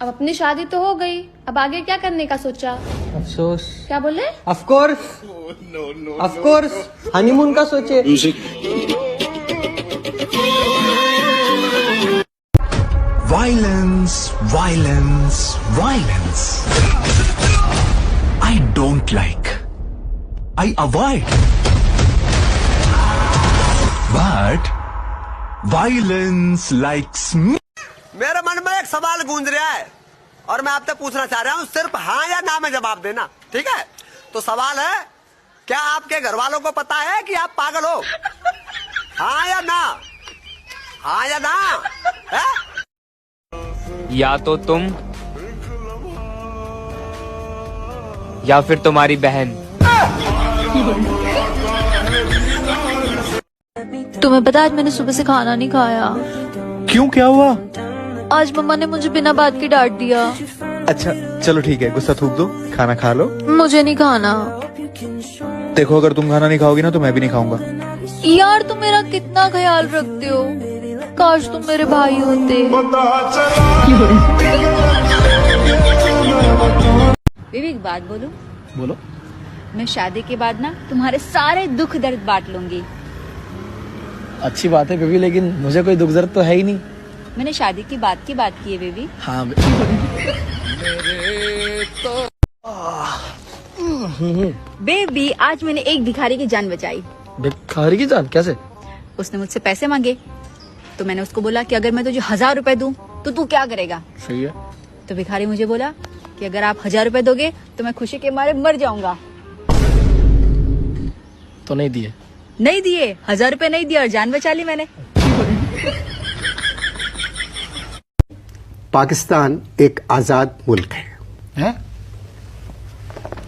अब अपनी शादी तो हो गई, अब आगे क्या करने का सोचा? अफसोस। क्या बोले? ऑफ कोर्स हनीमून का सोचे। Violence, violence, violence. I don't like. I avoid. But violence likes me. मेरे मन में एक सवाल गूंज रहा है और मैं आपसे पूछना चाह रहा हूँ, सिर्फ हाँ या ना में जवाब देना, ठीक है? तो सवाल है, क्या आपके घर वालों को पता है कि आप पागल हो? हाँ या ना? हाँ या ना? है? या तो तुम या फिर तुम्हारी बहन। तुम्हें पता आज मैंने सुबह से खाना नहीं खाया। क्यों, क्या हुआ? आज मम्मा ने मुझे बिना बात के डांट दिया। अच्छा चलो ठीक है, गुस्सा थूक दो, खाना खा लो। मुझे नहीं खाना। देखो अगर तुम खाना नहीं खाओगी ना तो मैं भी नहीं खाऊंगा। यार तुम मेरा कितना ख्याल रखते हो, काश तुम मेरे भाई होते। विवेक बात बोलूं? बोलो। मैं शादी के बाद ना तुम्हारे सारे दुख दर्द बांट लूंगी। अच्छी बात है बेबी, लेकिन मुझे कोई दुख दर्द तो है ही नहीं। मैंने शादी की बात की है बेबी। हाँ बेबी आज मैंने एक भिखारी की जान बचाई। भिखारी की जान? कैसे? उसने मुझसे पैसे मांगे तो मैंने उसको बोला कि अगर मैं तुझे 1000 रुपए दूं तो तू क्या करेगा? सही है। तो भिखारी मुझे बोला कि अगर आप 1000 रुपए दोगे तो मैं खुशी के मारे मर जाऊंगा। तो नहीं दिए? नहीं दिए, 1000 रुपए नहीं दिए और जान बचा ली मैंने। पाकिस्तान एक आजाद मुल्क है?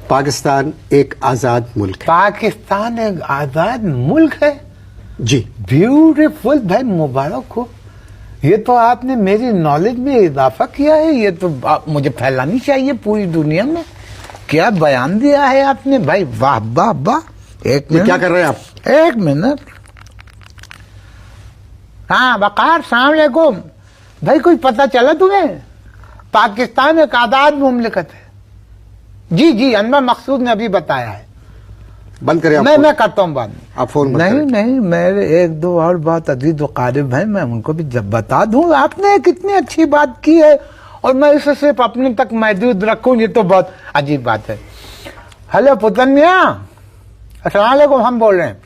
पाकिस्तान एक आजाद मुल्क है। पाकिस्तान एक आजाद मुल्क है? जी। ब्यूटीफुल भाई, मुबारक हो। ये तो आपने मेरी नॉलेज में इजाफा किया है। ये तो मुझे फैलानी चाहिए पूरी दुनिया में। क्या बयान दिया है आपने भाई, वाह वाह वाह। एक मिनट, क्या कर रहे हैं आप? एक मिनट। हाँ वकार, सलाम अलैकुम भाई। कुछ पता चला तुम्हें? पाकिस्तान एक आजाद मुमलिकत है। जी जी, अनवर मकसूद ने अभी बताया है। बंद करें आप? मैं करता हूँ बाद में। आप फोन मत नहीं करें। नहीं, मेरे एक दो और बात अजीज वकारिब है, मैं उनको भी जब बता दूं। आपने कितनी अच्छी बात की है और मैं इसे सिर्फ अपने तक महदूद रखूं, ये तो बहुत अजीब बात है। हेलो पुतन मियां, अस्सलाम वालेकुम, हम बोल रहे हैं।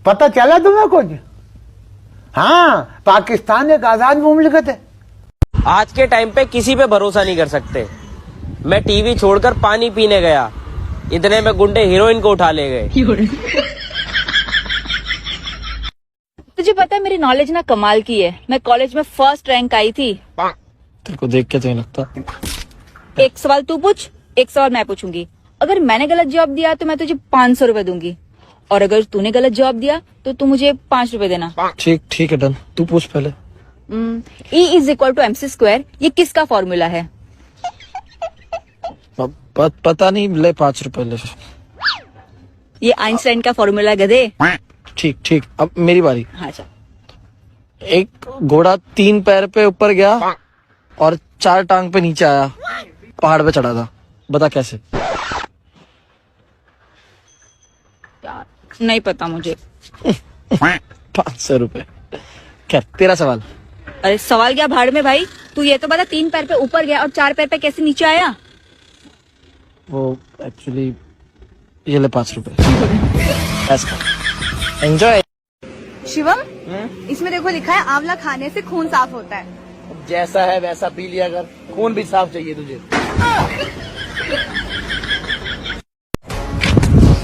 पता चला तुम्हें कुछ? हाँ, पाकिस्तान एक आजाद मुमलिकत है। आज के टाइम पे किसी पे भरोसा नहीं कर सकते। मैं टीवी छोड़कर पानी पीने गया, इतने में गुंडे हीरोइन को उठा ले गए। तुझे पता है मेरी नॉलेज ना कमाल की है। मैं कॉलेज में फर्स्ट रैंक आई थी। तेरे को देख के तो नहीं लगता। एक सवाल तू पूछ, एक सवाल मैं पूछूंगी। अगर मैंने गलत जवाब दिया तो मैं तुझे 500 रुपए दूंगी, और अगर तूने गलत जवाब दिया तो तू मुझे 5 रुपए देना। ठीक है, डन। तू पूछ पहले। E=mc², ये किसका फॉर्मूला है? पता नहीं, ले 5 रुपए ले। ये आइंस्टाइन का फॉर्मूला, गधे। ठीक, अब मेरी बारी। हाँ चल। एक घोड़ा 3 पैर पे ऊपर गया और 4 टांग पे नीचे आया, पहाड़ पे चढ़ा था। बता कैसे? नहीं पता मुझे। 500 रुपए। क्या तेरा सवाल? अरे सवाल क्या भाड़ में भाई, तू ये तो बता 3 पैर पे ऊपर गया और 4 पैर पे कैसे नीचे आया? वो एक्चुअली ये ले 5 रुपए। एंजॉय। शिवम, इसमें देखो लिखा है आंवला खाने से खून साफ होता है। जैसा है वैसा पी लिया कर, खून भी साफ चाहिए तुझे।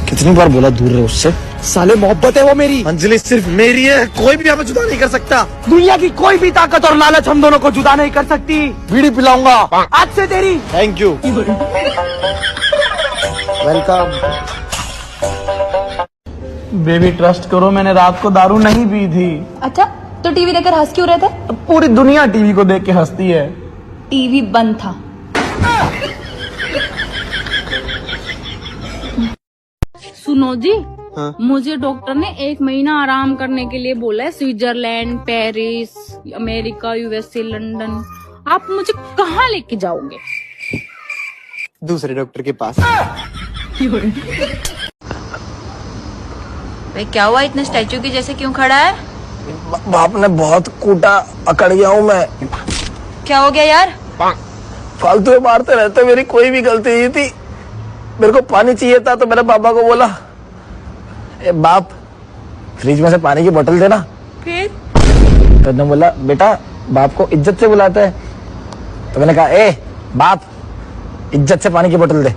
कितनी बार बोला दूर रहे उससे। साले मोहब्बत है वो मेरी, मंजिल सिर्फ मेरी है, कोई भी हमें जुदा नहीं कर सकता। दुनिया की कोई भी ताकत और लालच हम दोनों को जुदा नहीं कर सकती। बीड़ी पिलाऊंगा आज से तेरी। Thank you. Welcome. Baby trust करो, मैंने रात को दारू नहीं पी थी। अच्छा, तो टीवी देखकर हंस क्यों रहे थे? पूरी दुनिया टीवी को देख के हंसती है। टीवी बंद था। सुनो जी, मुझे डॉक्टर ने 1 महीना आराम करने के लिए बोला है। Switzerland, Paris, America, USA, London. आप मुझे कहाँ लेके जाओगे? दूसरे डॉक्टर के पास। भाई क्या हुआ, इतना स्टैचू की जैसे क्यों खड़ा है? बाप ने बहुत कूटा, अकड़ गया हूँ मैं। क्या हो गया यार? फालतू में मारते रहते, मेरी कोई भी गलती नहीं थी। मेरे को पानी चाहिए था तो मेरे पापा को बोला, ए बाप फ्रिज में से पानी की बोतल देना। फिर तो उसने बोला, बेटा बाप को इज्जत से बुलाते हैं। तो मैंने कहा, ए बाप इज्जत से पानी की बोतल दे।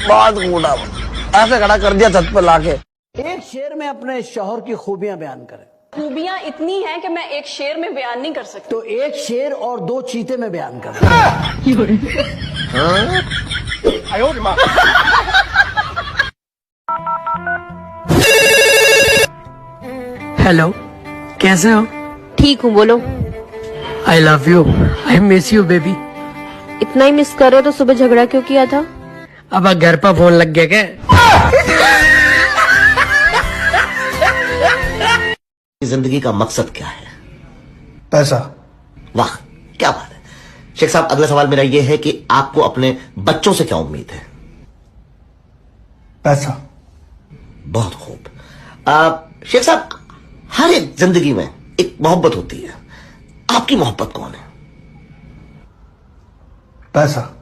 बहुत कूटा, ऐसे खड़ा कर दिया छत पर लाके। एक शेर में अपने शौहर की खूबियां बयान करें। खूबियाँ इतनी हैं कि मैं एक शेर में बयान नहीं कर सकती। तो एक शेर और 2 चीते में बयान करें। हेलो, कैसे हो? ठीक हूँ, बोलो। I love you, I miss you baby. इतना ही मिस कर रहे हो तो सुबह झगड़ा क्यों किया था? अब घर पर फोन लग गया क्या? जिंदगी का मकसद क्या है? पैसा। वाह, क्या बात है। शेख साहब, अगला सवाल मेरा यह है कि आपको अपने बच्चों से क्या उम्मीद है? पैसा। बहुत खूब। शेख साहब, हर एक जिंदगी में एक मोहब्बत होती है, आपकी मोहब्बत कौन है? पैसा।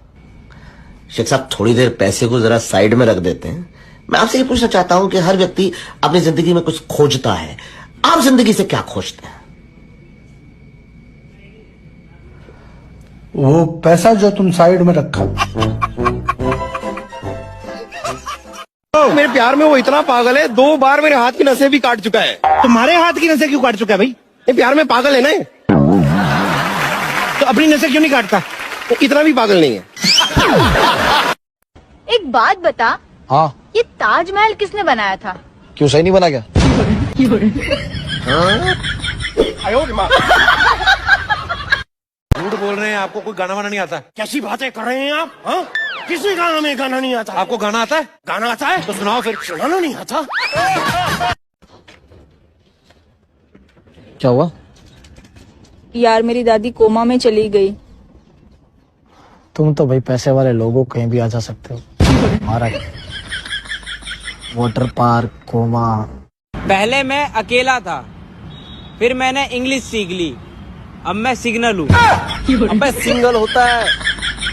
शेख साहब, थोड़ी देर पैसे को जरा साइड में रख देते हैं। मैं आपसे ये पूछना चाहता हूं कि हर व्यक्ति अपनी जिंदगी में कुछ खोजता है, आप जिंदगी से क्या खोजते हैं? वो पैसा जो तुम साइड में रखा। मेरे प्यार में वो इतना पागल है, 2 बार मेरे हाथ की नसें भी काट चुका है। तुम्हारे हाथ की नसें क्यों काट चुका है भाई? ये प्यार में पागल है ना ये? तो अपनी नसें क्यों नहीं काटता? वो इतना भी पागल नहीं है। एक बात बता, हाँ, ये ताजमहल किसने बनाया था? क्यों सही नहीं बना क्या? झूठ बोल रहे हैं, आपको कोई गाना वाना नहीं आता? कैसी बातें कर रहे हैं आप? हाँ? किसी गाना में गाना नहीं आता? आपको गाना आता है? गाना आता है तो सुनाओ फिर। सुनाना नहीं आता। क्या हुआ? यार मेरी दादी कोमा में चली गई। तुम तो भाई पैसे वाले लोगों कहीं भी आ जा सकते हो। हमारा वाटर पार्क, कोमा। पहले मैं अकेला था, फिर मैंने इंग्लिश सीख ली, अब मैं सिग्नल हूँ। अबे सिंगल होता है।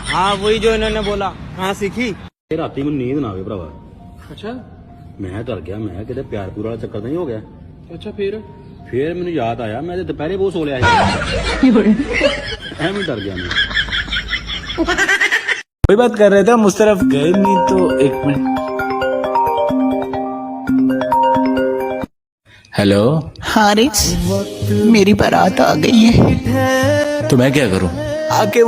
हाँ, वही जो इन्होंने बोला। कहाँ सीखी? राती में नींद ना आवे भरावा। अच्छा, मैं डर गया, मैं किते प्यार पूरा वाला चक्कर नहीं हो गया। अच्छा, फिर मैंने याद आया, मैं दोपहरे बहुत सो लिया। मैं डर गया। मैं कोई बात कर रहे थे, हम उस तरफ गए नहीं। तो 1 मिनट। हेलो। हाँ रिक्स, मेरी बारात आ गई है। तो मैं क्या करूं? आके